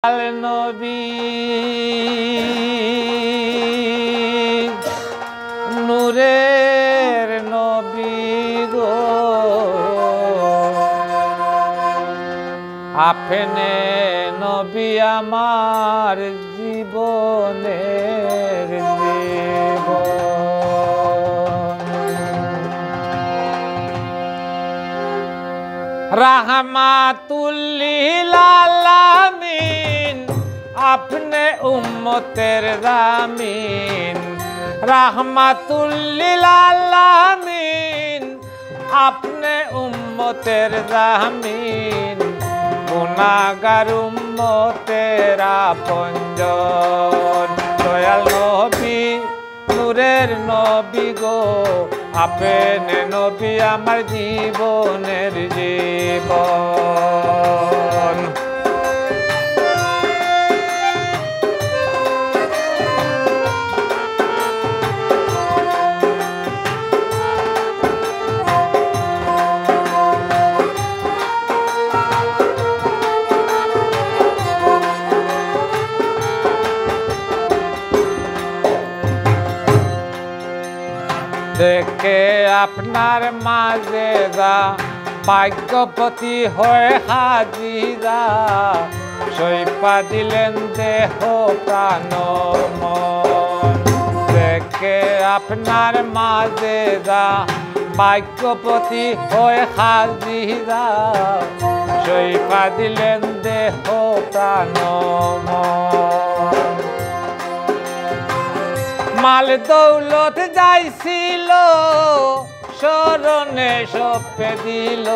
নবী নূরের নবী গো আপনি নবী আমার জীবনের রাহমাতুল লিল আলামিন আপনি উম্মতের জামিন রাহমাতুল লিল আলামিন আপনি উম্মতের জামিন গুনাহগার উম্মতের আপনজন দয়াল নবী নূরের নবী গো আপনি নবী আমার জীবনের জীবন দেখে আপনার মাঝে যা ভাগ্যপতি হয়ে হাজিরা সইপা দিলেন দেহ প্রাণ মন দেখে আপনার মাঝে যা ভাগ্যপতি হয়ে হাজিরা সইপা দিলেন দেহ প্রাণ মন মাল দৌলত যাইছিল শরণে সপে দিল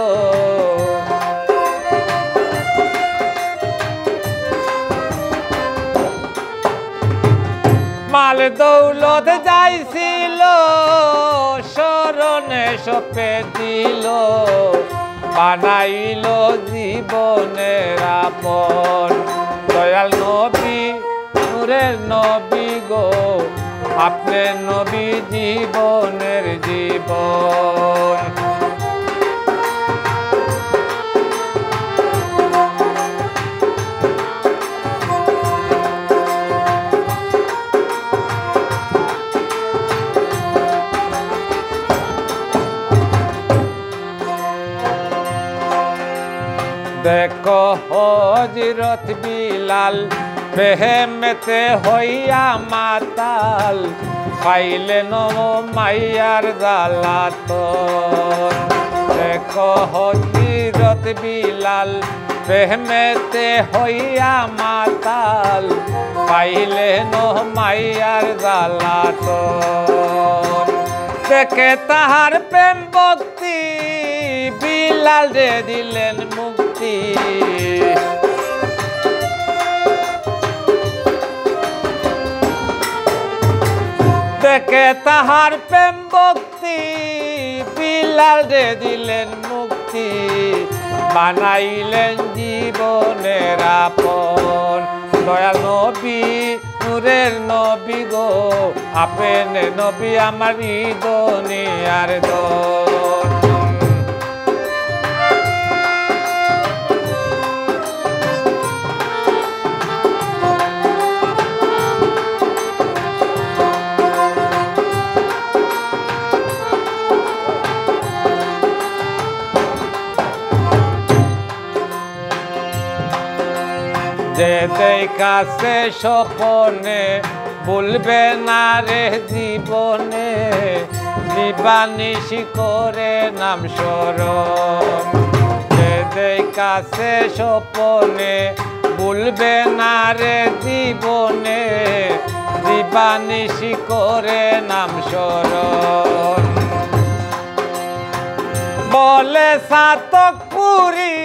মাল দৌলত যাইছিল শরণে সপে দিল বানাইল জীবনের আপন দয়াল নবী নূরের নবী গো আপনি নবী জীবনের জীবন দেখো হযরত বিলাল প্রেমেতে হইয়া মাতাল পাইলেন মাইয়ার জ্বালাতন দেখো হযরত বিলাল প্রেমেতে হইয়া মাতাল পাইলেন মাইয়ার জ্বালাতন দেখে তাহার প্রেম ভক্তি বিলাল রে দিলেন মুক্তি দেখে তাহার প্রেম ভক্তি বিলাল রে দিলেন মুক্তি বানাইলেন জীবনের আপন দয়াল নবী নূরের নবী গো আপনি নবী আমার দুনিয়ার দন যে দেখাছে স্বপনে ভুলবে না রে জীবনে দিবানিশি করে নাম স্মরণ যে দেখাছে স্বপনে ভুলবে না রে জীবনে দিবানিশি করে নাম স্মরণ বলে সাতক পুরী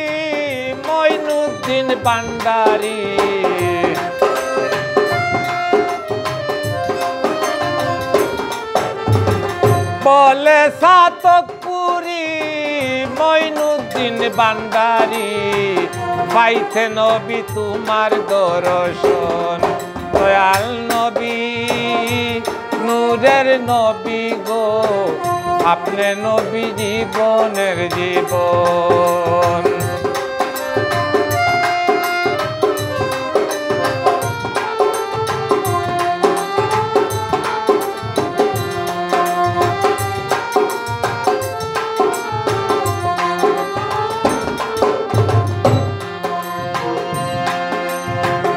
মঈনুদ্দিন ভান্ডারী বলে সাতক পুরী মঈনুদ্দিন ভান্ডারী পাইতে নবী তোমার দর্শন দয়াল নবী নূরের নবী গো আপনি নবী জীবনের জীবন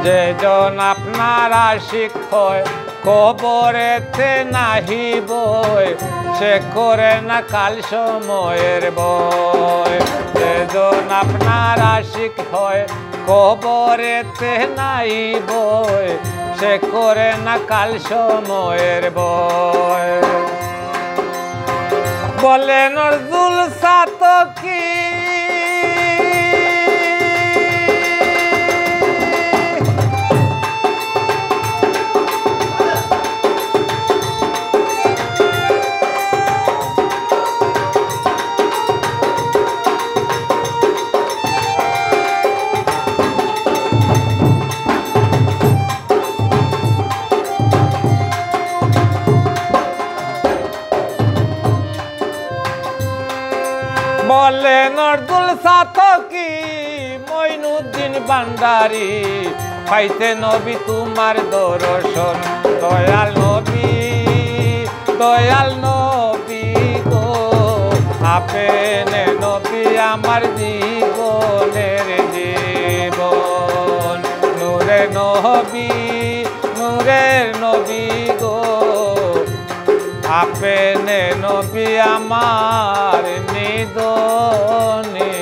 যেজন আপনার আশিক হয় কবরেতে নাহি বই, সে করে না কাল সময়ের বই। যেজন আপনার আশিক হয় কবরেতে নাই বই, সে করে না কাল সময়ের বই। বলে নজরুল সাতকি বলে নজরুল সাতকি মঈনুদ্দিন ভান্ডারী, পাইতে নবী তোমার দর্শন। দয়াল নবী, দয়াল নবী গো, আপনি নবী আমার জীবনের জীবন। নূরে নবী, নূরের নবী গো, আপনি নবী আমার নিদনে।